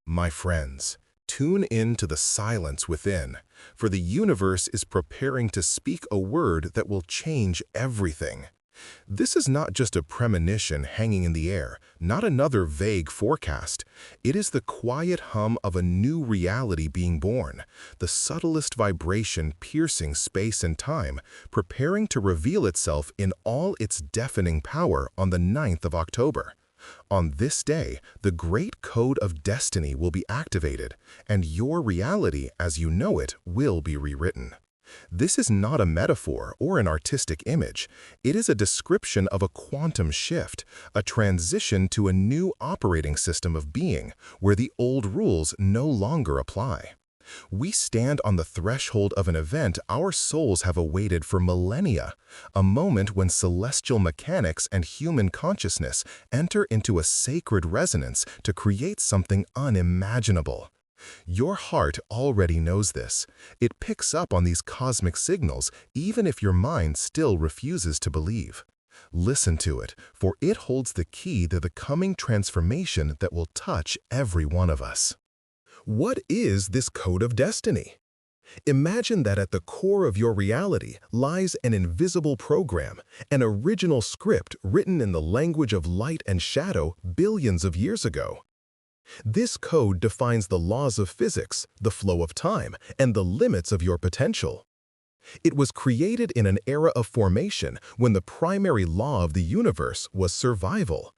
My friends, tune in to the silence within, for the universe is preparing to speak a word that will change everything. This is not just a premonition hanging in the air, not another vague forecast. It is the quiet hum of a new reality being born, the subtlest vibration piercing space and time, preparing to reveal itself in all its deafening power on the 9th of October. On this day, the great code of destiny will be activated, and your reality as you know it will be rewritten. This is not a metaphor or an artistic image. It is a description of a quantum shift, a transition to a new operating system of being, where the old rules no longer apply. We stand on the threshold of an event our souls have awaited for millennia, a moment when celestial mechanics and human consciousness enter into a sacred resonance to create something unimaginable. Your heart already knows this. It picks up on these cosmic signals even if your mind still refuses to believe. Listen to it, for it holds the key to the coming transformation that will touch every one of us. What is this code of destiny? Imagine that at the core of your reality lies an invisible program, an original script written in the language of light and shadow billions of years ago. This code defines the laws of physics, the flow of time, and the limits of your potential. It was created in an era of formation when the primary law of the universe was survival.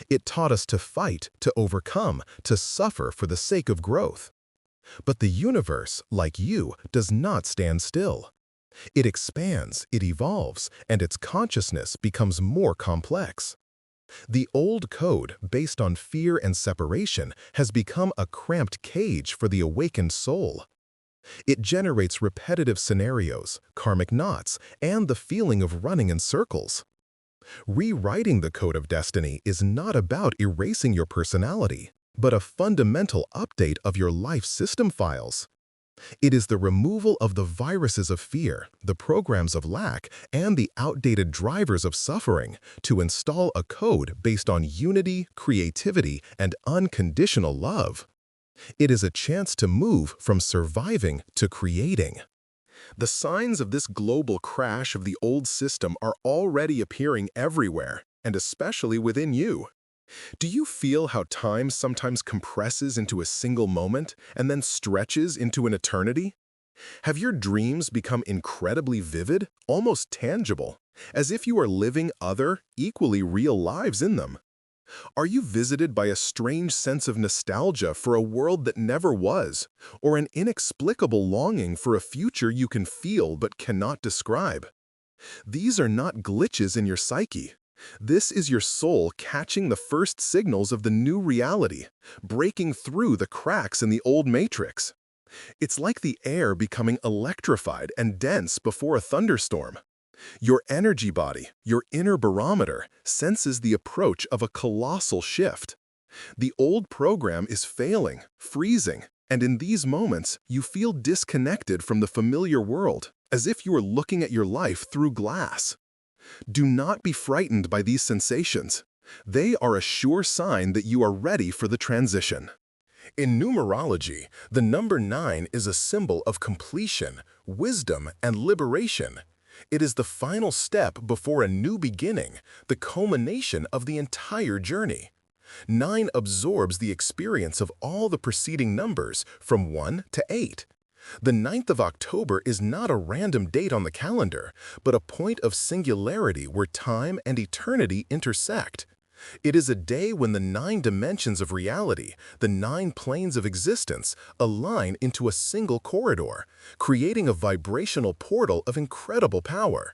It taught us to fight, to overcome, to suffer for the sake of growth. But the universe, like you, does not stand still. It expands, it evolves, and its consciousness becomes more complex. The old code, based on fear and separation, has become a cramped cage for the awakened soul. It generates repetitive scenarios, karmic knots, and the feeling of running in circles. Rewriting the code of destiny is not about erasing your personality, but a fundamental update of your life system files. It is the removal of the viruses of fear, the programs of lack, and the outdated drivers of suffering to install a code based on unity, creativity, and unconditional love. It is a chance to move from surviving to creating. The signs of this global crash of the old system are already appearing everywhere, and especially within you. Do you feel how time sometimes compresses into a single moment and then stretches into an eternity? Have your dreams become incredibly vivid, almost tangible, as if you are living other, equally real lives in them? Are you visited by a strange sense of nostalgia for a world that never was, or an inexplicable longing for a future you can feel but cannot describe? These are not glitches in your psyche. This is your soul catching the first signals of the new reality, breaking through the cracks in the old matrix. It's like the air becoming electrified and dense before a thunderstorm. Your energy body, your inner barometer, senses the approach of a colossal shift. The old program is failing, freezing, and in these moments, you feel disconnected from the familiar world, as if you are looking at your life through glass. Do not be frightened by these sensations. They are a sure sign that you are ready for the transition. In numerology, the number 9 is a symbol of completion, wisdom, and liberation. It is the final step before a new beginning, the culmination of the entire journey. 9 absorbs the experience of all the preceding numbers from 1 to 8. The 9th of October is not a random date on the calendar, but a point of singularity where time and eternity intersect. It is a day when the 9 dimensions of reality, the 9 planes of existence, align into a single corridor, creating a vibrational portal of incredible power.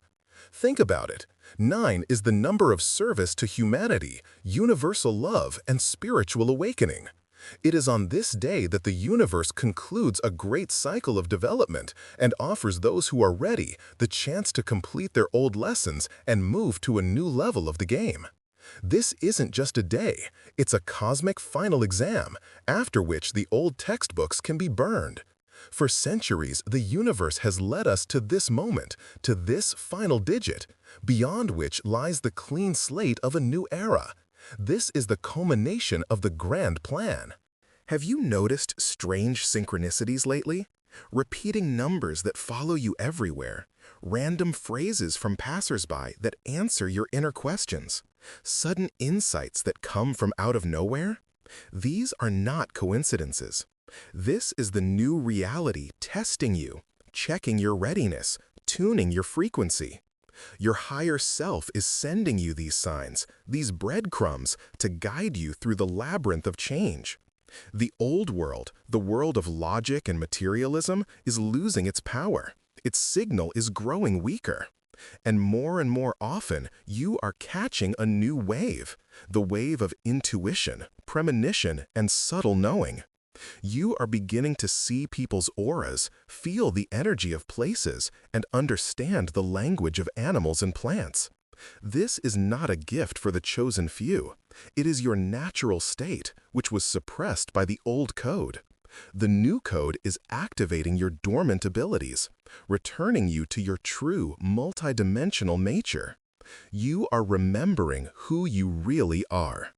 Think about it. 9 is the number of service to humanity, universal love, and spiritual awakening. It is on this day that the universe concludes a great cycle of development and offers those who are ready the chance to complete their old lessons and move to a new level of the game. This isn't just a day, it's a cosmic final exam, after which the old textbooks can be burned. For centuries, the universe has led us to this moment, to this final digit, beyond which lies the clean slate of a new era. This is the culmination of the grand plan. Have you noticed strange synchronicities lately? Repeating numbers that follow you everywhere, random phrases from passersby that answer your inner questions, sudden insights that come from out of nowhere? These are not coincidences. This is the new reality testing you, checking your readiness, tuning your frequency. Your higher self is sending you these signs, these breadcrumbs, to guide you through the labyrinth of change. The old world, the world of logic and materialism, is losing its power. Its signal is growing weaker. And more often, you are catching a new wave, the wave of intuition, premonition, and subtle knowing. You are beginning to see people's auras, feel the energy of places, and understand the language of animals and plants. This is not a gift for the chosen few. It is your natural state, which was suppressed by the old code. The new code is activating your dormant abilities, returning you to your true, multidimensional nature. You are remembering who you really are.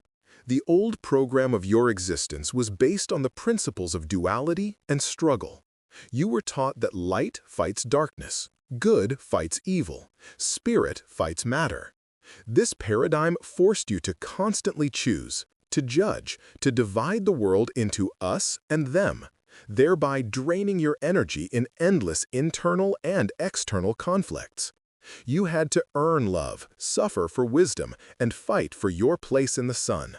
The old program of your existence was based on the principles of duality and struggle. You were taught that light fights darkness, good fights evil, spirit fights matter. This paradigm forced you to constantly choose, to judge, to divide the world into us and them, thereby draining your energy in endless internal and external conflicts. You had to earn love, suffer for wisdom, and fight for your place in the sun.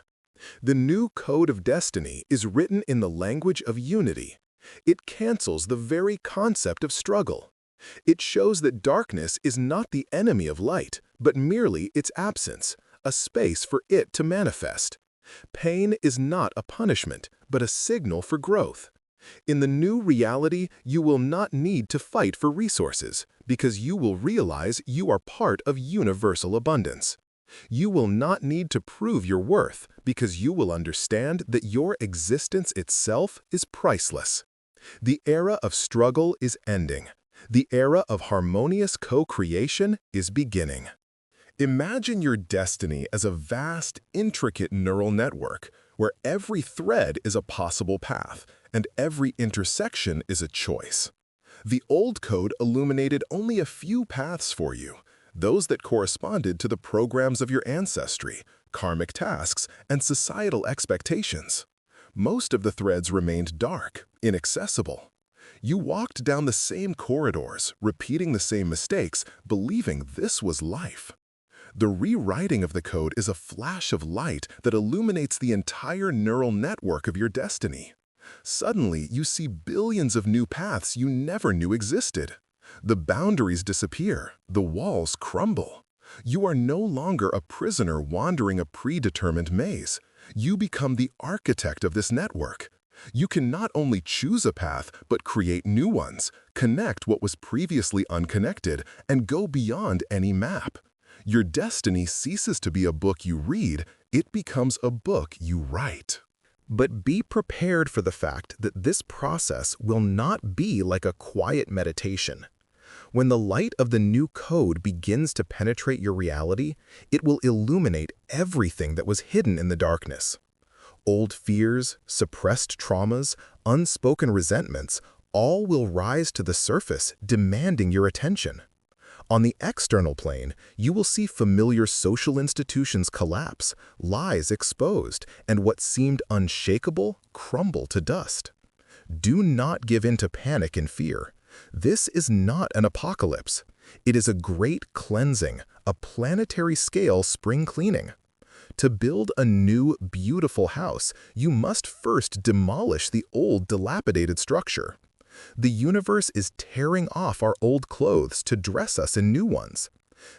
The new code of destiny is written in the language of unity. It cancels the very concept of struggle. It shows that darkness is not the enemy of light, but merely its absence, a space for it to manifest. Pain is not a punishment, but a signal for growth. In the new reality, you will not need to fight for resources, because you will realize you are part of universal abundance. You will not need to prove your worth, because you will understand that your existence itself is priceless. The era of struggle is ending. The era of harmonious co-creation is beginning. Imagine your destiny as a vast, intricate neural network, where every thread is a possible path, and every intersection is a choice. The old code illuminated only a few paths for you, those that corresponded to the programs of your ancestry, karmic tasks, and societal expectations. Most of the threads remained dark, inaccessible. You walked down the same corridors, repeating the same mistakes, believing this was life. The rewriting of the code is a flash of light that illuminates the entire neural network of your destiny. Suddenly, you see billions of new paths you never knew existed. The boundaries disappear, the walls crumble. You are no longer a prisoner wandering a predetermined maze. You become the architect of this network. You can not only choose a path, but create new ones, connect what was previously unconnected, and go beyond any map. Your destiny ceases to be a book you read, it becomes a book you write. But be prepared for the fact that this process will not be like a quiet meditation. When the light of the new code begins to penetrate your reality, it will illuminate everything that was hidden in the darkness. Old fears, suppressed traumas, unspoken resentments, all will rise to the surface, demanding your attention. On the external plane, you will see familiar social institutions collapse, lies exposed, and what seemed unshakable crumble to dust. Do not give in to panic and fear. This is not an apocalypse. It is a great cleansing, a planetary scale spring cleaning. To build a new, beautiful house, you must first demolish the old, dilapidated structure. The universe is tearing off our old clothes to dress us in new ones.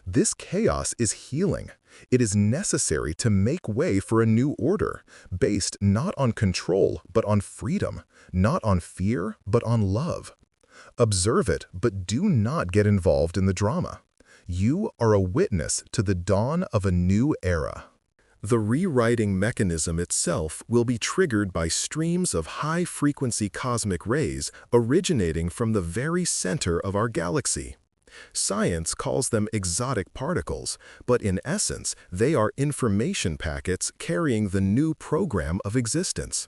This chaos is healing. It is necessary to make way for a new order, based not on control, but on freedom, not on fear, but on love. Observe it, but do not get involved in the drama. You are a witness to the dawn of a new era. The rewriting mechanism itself will be triggered by streams of high-frequency cosmic rays originating from the very center of our galaxy. Science calls them exotic particles, but in essence, they are information packets carrying the new program of existence.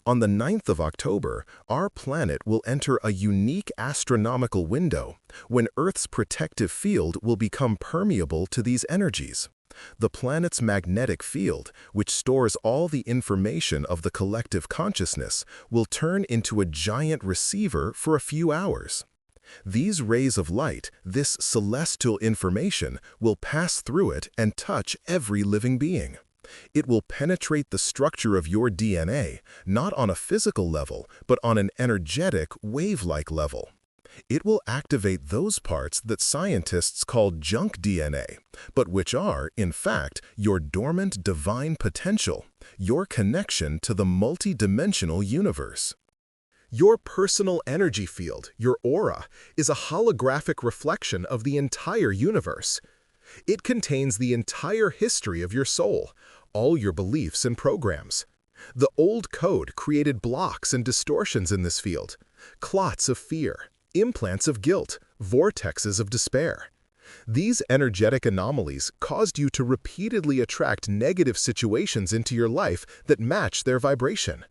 On the 9th of October, our planet will enter a unique astronomical window when Earth's protective field will become permeable to these energies. The planet's magnetic field, which stores all the information of the collective consciousness, will turn into a giant receiver for a few hours. These rays of light, this celestial information, will pass through it and touch every living being. It will penetrate the structure of your DNA, not on a physical level, but on an energetic, wave-like level. It will activate those parts that scientists call junk DNA, but which are, in fact, your dormant divine potential, your connection to the multidimensional universe. Your personal energy field, your aura, is a holographic reflection of the entire universe. It contains the entire history of your soul, all your beliefs and programs. The old code created blocks and distortions in this field, clots of fear, implants of guilt, vortexes of despair. These energetic anomalies caused you to repeatedly attract negative situations into your life that match their vibration.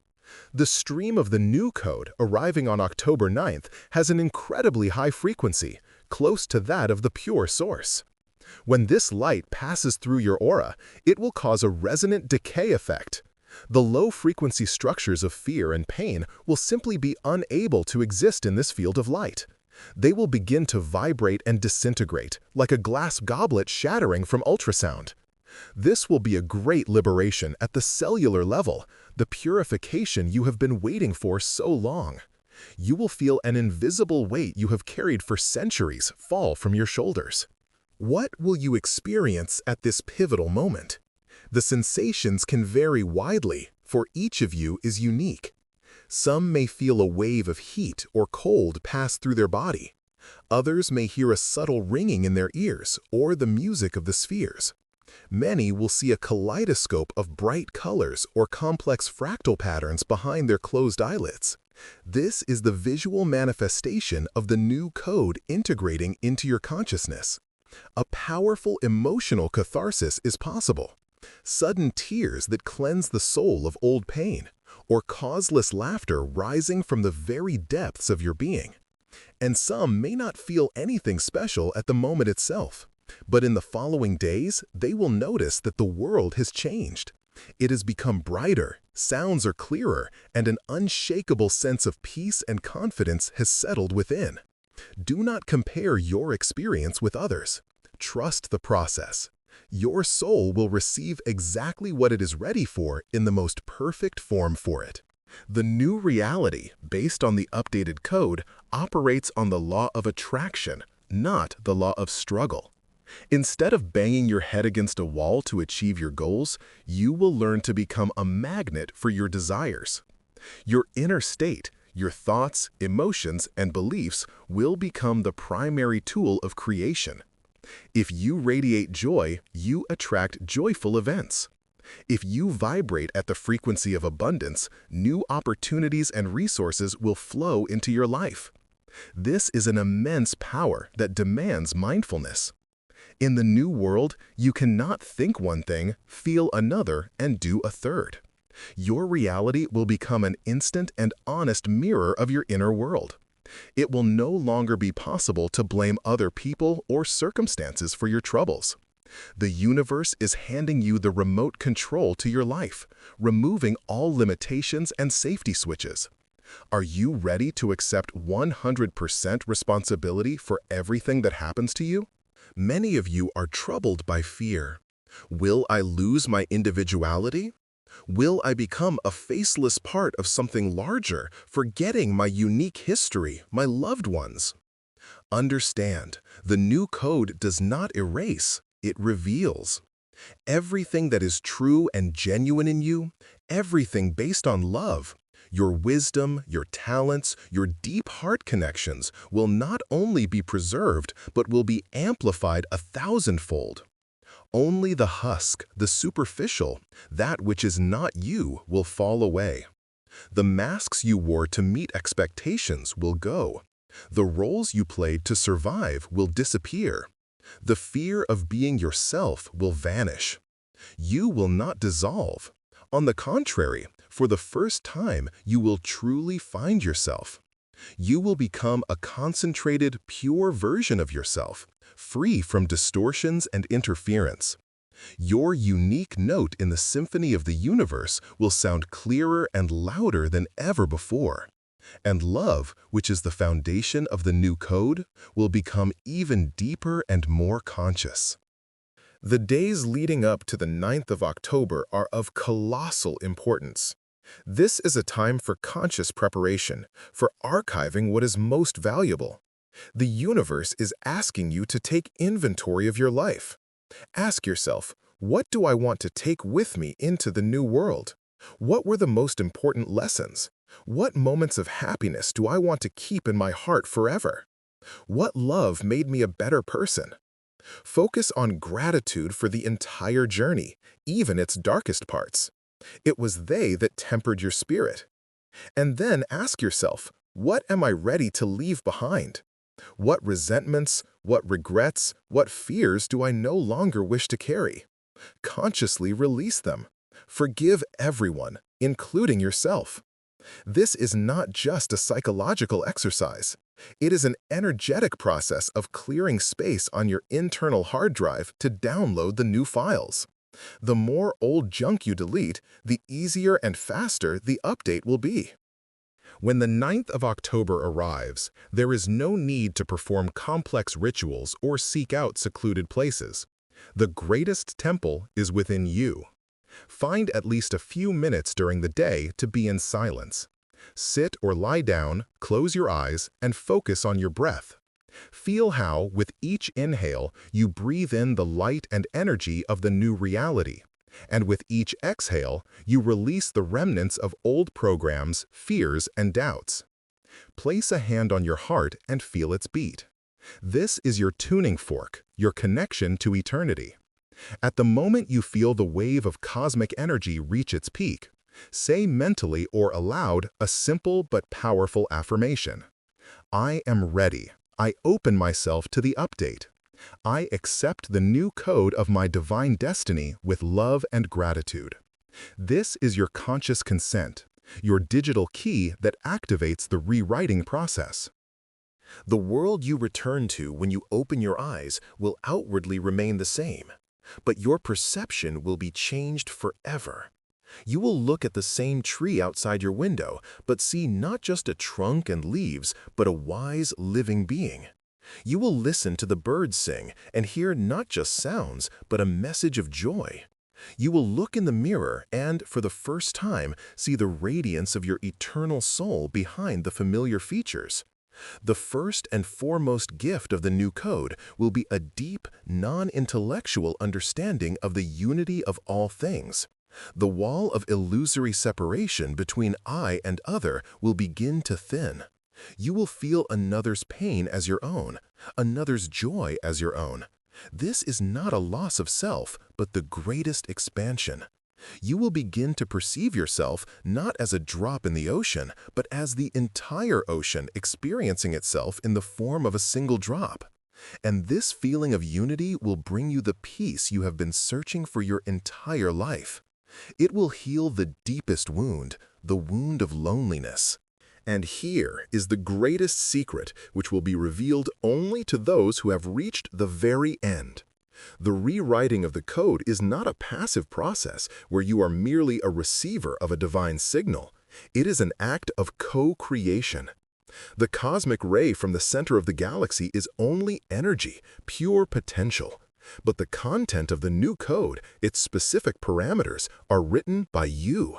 The stream of the new code arriving on October 9th has an incredibly high frequency, close to that of the pure source. When this light passes through your aura, it will cause a resonant decay effect. The low-frequency structures of fear and pain will simply be unable to exist in this field of light. They will begin to vibrate and disintegrate, like a glass goblet shattering from ultrasound. This will be a great liberation at the cellular level, the purification you have been waiting for so long. You will feel an invisible weight you have carried for centuries fall from your shoulders. What will you experience at this pivotal moment? The sensations can vary widely, for each of you is unique. Some may feel a wave of heat or cold pass through their body. Others may hear a subtle ringing in their ears or the music of the spheres. Many will see a kaleidoscope of bright colors or complex fractal patterns behind their closed eyelids. This is the visual manifestation of the new code integrating into your consciousness. A powerful emotional catharsis is possible. Sudden tears that cleanse the soul of old pain, or causeless laughter rising from the very depths of your being. And some may not feel anything special at the moment itself, but in the following days, they will notice that the world has changed. It has become brighter, sounds are clearer, and an unshakable sense of peace and confidence has settled within. Do not compare your experience with others. Trust the process. Your soul will receive exactly what it is ready for in the most perfect form for it. The new reality, based on the updated code, operates on the law of attraction, not the law of struggle. Instead of banging your head against a wall to achieve your goals, you will learn to become a magnet for your desires. Your inner state, your thoughts, emotions, and beliefs will become the primary tool of creation. If you radiate joy, you attract joyful events. If you vibrate at the frequency of abundance, new opportunities and resources will flow into your life. This is an immense power that demands mindfulness. In the new world, you cannot think one thing, feel another, and do a third. Your reality will become an instant and honest mirror of your inner world. It will no longer be possible to blame other people or circumstances for your troubles. The universe is handing you the remote control to your life, removing all limitations and safety switches. Are you ready to accept 100% responsibility for everything that happens to you? Many of you are troubled by fear. Will I lose my individuality? Will I become a faceless part of something larger, forgetting my unique history, my loved ones? Understand, the new code does not erase, it reveals. Everything that is true and genuine in you, everything based on love, your wisdom, your talents, your deep heart connections will not only be preserved, but will be amplified 1,000-fold. Only the husk, the superficial, that which is not you, will fall away. The masks you wore to meet expectations will go. The roles you played to survive will disappear. The fear of being yourself will vanish. You will not dissolve. On the contrary, For the first time, you will truly find yourself. You will become a concentrated, pure version of yourself, free from distortions and interference. Your unique note in the symphony of the universe will sound clearer and louder than ever before. And love, which is the foundation of the new code, will become even deeper and more conscious. The days leading up to the 9th of October are of colossal importance. This is a time for conscious preparation, for archiving what is most valuable. The universe is asking you to take inventory of your life. Ask yourself, what do I want to take with me into the new world? What were the most important lessons? What moments of happiness do I want to keep in my heart forever? What love made me a better person? Focus on gratitude for the entire journey, even its darkest parts. It was they that tempered your spirit. And then ask yourself, what am I ready to leave behind? What resentments, what regrets, what fears do I no longer wish to carry? Consciously release them. Forgive everyone, including yourself. This is not just a psychological exercise. It is an energetic process of clearing space on your internal hard drive to download the new files. The more old junk you delete, the easier and faster the update will be. When the 9th of October arrives, there is no need to perform complex rituals or seek out secluded places. The greatest temple is within you. Find at least a few minutes during the day to be in silence. Sit or lie down, close your eyes, and focus on your breath. Feel how, with each inhale, you breathe in the light and energy of the new reality. And with each exhale, you release the remnants of old programs, fears, and doubts. Place a hand on your heart and feel its beat. This is your tuning fork, your connection to eternity. At the moment you feel the wave of cosmic energy reach its peak, say mentally or aloud a simple but powerful affirmation. I am ready. I open myself to the update. I accept the new code of my divine destiny with love and gratitude. This is your conscious consent, your digital key that activates the rewriting process. The world you return to when you open your eyes will outwardly remain the same, but your perception will be changed forever. You will look at the same tree outside your window, but see not just a trunk and leaves, but a wise, living being. You will listen to the birds sing and hear not just sounds, but a message of joy. You will look in the mirror and, for the first time, see the radiance of your eternal soul behind the familiar features. The first and foremost gift of the new code will be a deep, non-intellectual understanding of the unity of all things. The wall of illusory separation between I and other will begin to thin. You will feel another's pain as your own, another's joy as your own. This is not a loss of self, but the greatest expansion. You will begin to perceive yourself not as a drop in the ocean, but as the entire ocean experiencing itself in the form of a single drop. And this feeling of unity will bring you the peace you have been searching for your entire life. It will heal the deepest wound, the wound of loneliness. And here is the greatest secret, which will be revealed only to those who have reached the very end. The rewriting of the code is not a passive process where you are merely a receiver of a divine signal. It is an act of co-creation. The cosmic ray from the center of the galaxy is only energy, pure potential. But the content of the new code, its specific parameters, are written by you.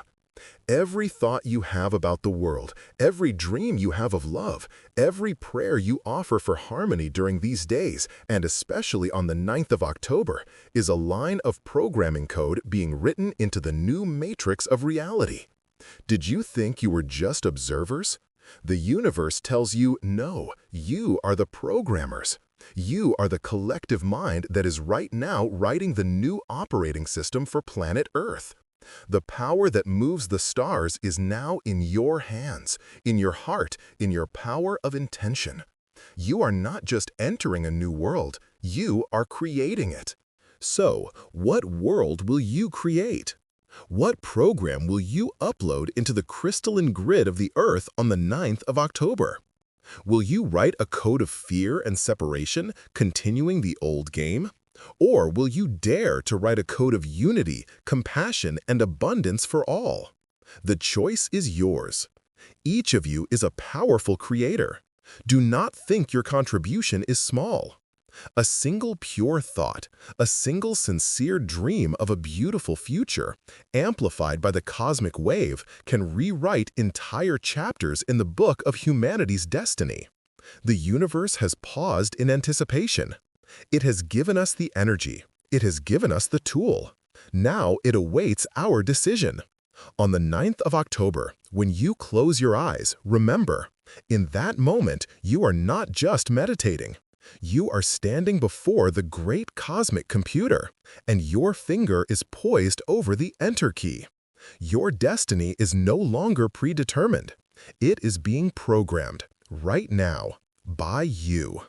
Every thought you have about the world, every dream you have of love, every prayer you offer for harmony during these days, and especially on the 9th of October, is a line of programming code being written into the new matrix of reality. Did you think you were just observers? The universe tells you, no, you are the programmers. You are the collective mind that is right now writing the new operating system for planet Earth. The power that moves the stars is now in your hands, in your heart, in your power of intention. You are not just entering a new world, you are creating it. So, what world will you create? What program will you upload into the crystalline grid of the Earth on the 9th of October? Will you write a code of fear and separation, continuing the old game? Or will you dare to write a code of unity, compassion, and abundance for all? The choice is yours. Each of you is a powerful creator. Do not think your contribution is small. A single pure thought, a single sincere dream of a beautiful future, amplified by the cosmic wave, can rewrite entire chapters in the book of humanity's destiny. The universe has paused in anticipation. It has given us the energy. It has given us the tool. Now it awaits our decision. On the 9th of October, when you close your eyes, remember, in that moment, you are not just meditating. You are standing before the great cosmic computer, and your finger is poised over the Enter key. Your destiny is no longer predetermined. It is being programmed right now by you.